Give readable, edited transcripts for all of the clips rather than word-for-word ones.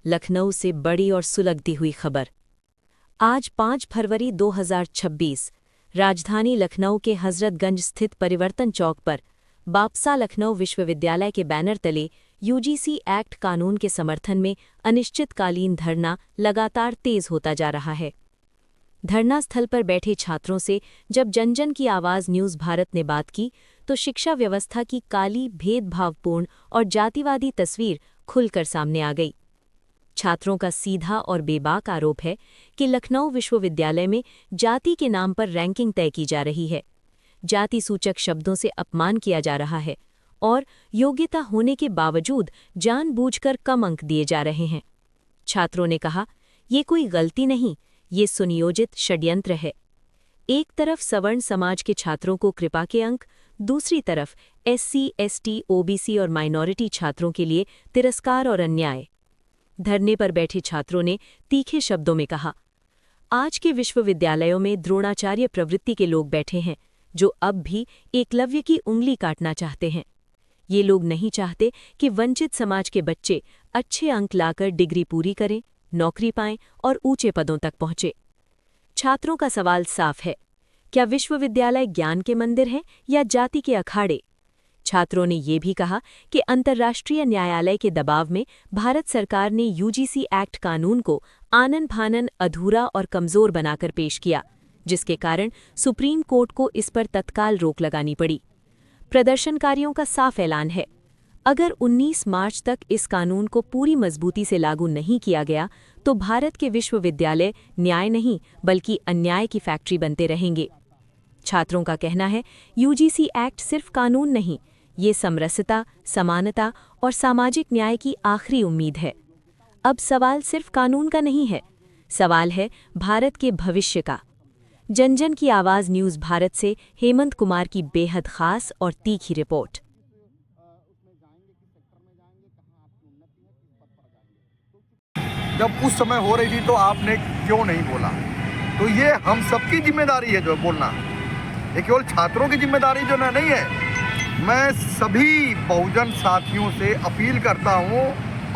लखनऊ से बड़ी और सुलगती हुई खबर। आज 5 फरवरी 2026 राजधानी लखनऊ के हजरतगंज स्थित परिवर्तन चौक पर बापसा लखनऊ विश्वविद्यालय के बैनर तले यूजीसी एक्ट कानून के समर्थन में अनिश्चितकालीन धरना लगातार तेज होता जा रहा है। धरना स्थल पर बैठे छात्रों से जब जन जन की आवाज़ न्यूज़ भारत ने बात की तो शिक्षा व्यवस्था की काली, भेदभावपूर्ण और जातिवादी तस्वीर खुलकर सामने आ गई। छात्रों का सीधा और बेबाक आरोप है कि लखनऊ विश्वविद्यालय में जाति के नाम पर रैंकिंग तय की जा रही है, जाति सूचक शब्दों से अपमान किया जा रहा है और योग्यता होने के बावजूद जानबूझकर कम अंक दिए जा रहे हैं। छात्रों ने कहा, ये कोई गलती नहीं, ये सुनियोजित षड्यंत्र है। एक तरफ सवर्ण समाज के छात्रों को कृपा के अंक, दूसरी तरफ एससी, एसटी, ओबीसी और माइनॉरिटी छात्रों के लिए तिरस्कार और अन्याय। धरने पर बैठे छात्रों ने तीखे शब्दों में कहा, आज के विश्वविद्यालयों में द्रोणाचार्य प्रवृत्ति के लोग बैठे हैं जो अब भी एकलव्य की उंगली काटना चाहते हैं। ये लोग नहीं चाहते कि वंचित समाज के बच्चे अच्छे अंक लाकर डिग्री पूरी करें, नौकरी पाएं और ऊंचे पदों तक पहुंचे। छात्रों का सवाल साफ है, क्या विश्वविद्यालय ज्ञान के मंदिर हैं या जाति के अखाड़े? छात्रों ने ये भी कहा कि अंतर्राष्ट्रीय न्यायालय के दबाव में भारत सरकार ने यूजीसी एक्ट कानून को आनन-फानन, अधूरा और कमजोर बनाकर पेश किया, जिसके कारण सुप्रीम कोर्ट को इस पर तत्काल रोक लगानी पड़ी। प्रदर्शनकारियों का साफ ऐलान है, अगर 19 मार्च तक इस कानून को पूरी मजबूती से लागू नहीं किया गया तो भारत के विश्वविद्यालय न्याय नहीं बल्कि अन्याय की फैक्ट्री बनते रहेंगे। छात्रों का कहना है, यूजीसी एक्ट सिर्फ कानून नहीं, ये समरसता, समानता और सामाजिक न्याय की आखिरी उम्मीद है। अब सवाल सिर्फ कानून का नहीं है, सवाल है भारत के भविष्य का। जन जन की आवाज़ न्यूज़ भारत से हेमंत कुमार की बेहद खास और तीखी रिपोर्ट। जब उस समय हो रही थी तो आपने क्यों नहीं बोला? तो ये हम सबकी जिम्मेदारी है जो बोलना, ये केवल छात्रों की जिम्मेदारी जो नहीं है। मैं सभी बहुजन साथियों से अपील करता हूँ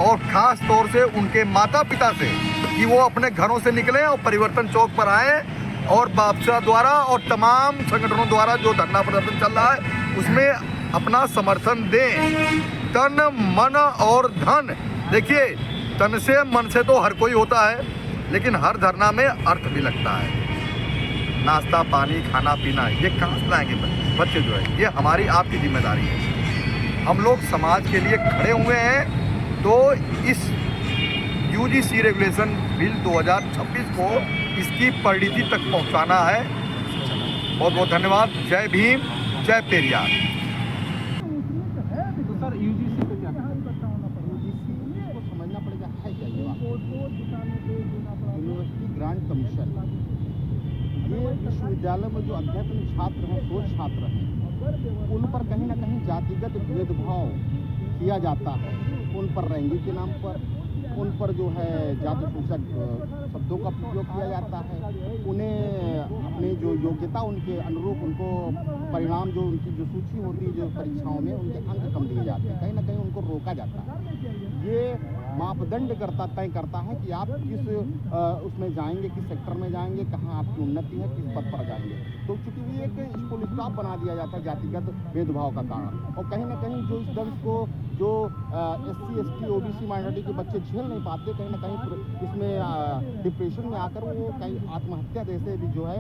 और ख़ास तौर से उनके माता पिता से कि वो अपने घरों से निकलें और परिवर्तन चौक पर आए और बापसा द्वारा और तमाम संगठनों द्वारा जो धरना प्रदर्शन चल रहा है उसमें अपना समर्थन दें। तन, मन और धन, देखिए तन से मन से तो हर कोई होता है, लेकिन हर धरना में अर्थ भी लगता है। नाश्ता पानी खाना पीना ये कहाँ से लाएंगे बच्चे जो है, ये हमारी आपकी जिम्मेदारी है। हम लोग समाज के लिए खड़े हुए हैं, तो इस यूजीसी रेगुलेशन बिल 2026 को इसकी परिणति तक पहुंचाना है। बहुत बहुत धन्यवाद। जय भीम, जय पेरियार। तो सर यूजीसी को क्या यूजीसी को समझना पड़ेगा है क्या ये यूनिवर्सिटी ग्रांट कमीशन। ये विश्वविद्यालय में जो अध्ययन छात्र हैं, शोध छात्र हैं, उन पर कहीं ना कहीं जातिगत भेदभाव किया जाता है। उन पर रैंकिंग के नाम पर, उन पर जो है जाति सूचक शब्दों का उपयोग किया जाता है। उन्हें अपनी जो योग्यता उनके अनुरूप उनको परिणाम जो उनकी जो सूची होती है जो परीक्षाओं में उनके अंक कम दिए जाते हैं, कहीं ना कहीं उनको रोका जाता है। ये मापदंड तय करता है कि आप किस उसमें जाएंगे, किस सेक्टर में जाएंगे, कहाँ आपकी उन्नति है, किस पद पर जाएंगे। तो चूँकि ये एक स्कूल स्टाफ बना दिया जाता है जातिगत भेदभाव का कारण, और कहीं ना कहीं जो इस दंश को जो एससी, एसटी, ओबीसी माइनॉरिटी के बच्चे झेल नहीं पाते, कहीं ना कहीं इसमें डिप्रेशन में आकर वो कहीं आत्महत्या जैसे भी जो है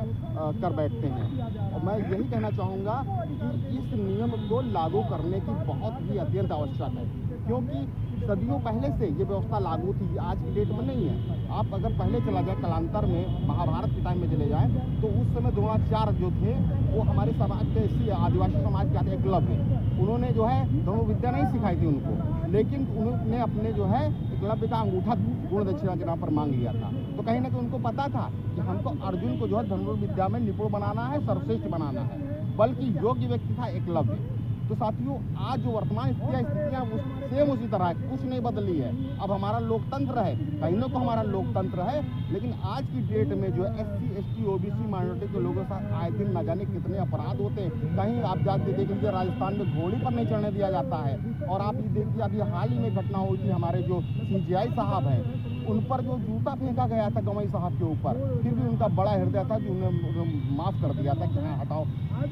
कर बैठते हैं। और मैं यही कहना चाहूँगा कि इस नियम को लागू करने की बहुत ही अत्यंत आवश्यक है, क्योंकि सदियों पहले से ये व्यवस्था लागू थी, आज की डेट में नहीं है। आप अगर पहले चला जाए कालांतर में, महाभारत के टाइम में चले जाएं, तो उस समय द्रोणाचार्य जो थे वो हमारे समाज के आदिवासी समाज के एकलव्य, उन्होंने जो है धनुर्विद्या नहीं सिखाई थी उनको, लेकिन उन्होंने अपने जो है एकलव्य का अंगूठा गुण दक्षिणा के नाम पर मांग लिया था। तो कहीं ना कहीं उनको पता था कि हमको अर्जुन को जो है धनुर्विद्या में निपुण बनाना है, सर्वश्रेष्ठ बनाना है, बल्कि योग्य व्यक्ति था एकलव्य। तो साथियों आज जो वर्तमान स्थितियाँ सेम उसी तरह है, कुछ नहीं बदली है। अब हमारा लोकतंत्र है, कहीं ना तो हमारा लोकतंत्र है, लेकिन आज की डेट में जो SC ST OBC माइनॉरिटी के लोगों के साथ आए दिन न जाने कितने अपराध होते हैं। कहीं आप जाके देख लीजिए राजस्थान में घोड़ी पर नहीं चढ़ने दिया जाता है। और आप ये देखिए अभी हाल ही में घटना हुई थी, हमारे जो CGI साहब हैं उन पर जो जूता फेंका गया था गवई साहब के ऊपर, फिर भी उनका बड़ा हृदय था कि उन्हें माफ़ कर दिया था कि हाँ हटाओ।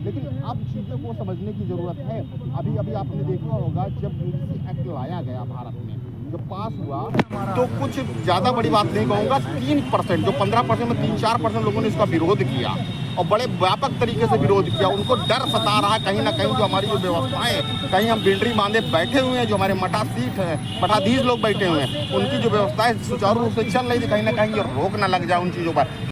लेकिन अब चीज़ों को समझने की ज़रूरत है। अभी आपने देखा होगा जब UGC एक्ट लाया गया भारत में, जब पास हुआ तो कुछ ज़्यादा बड़ी बात नहीं कहूँगा, 3% जो 15% में 3-4% लोगों ने इसका विरोध किया और बड़े व्यापक तरीके से विरोध किया। उनको डर सता रहा है कहीं ना कहीं जो हमारी जो व्यवस्थाएं, कहीं हम बिल्डरी बांधे बैठे हुए हैं, जो हमारे मठाधीश लोग बैठे हुए हैं, उनकी जो व्यवस्थाएं सुचारू रूप से चल रही थी, कहीं ना कहीं ये रोक ना लग जाए उन चीज़ों पर।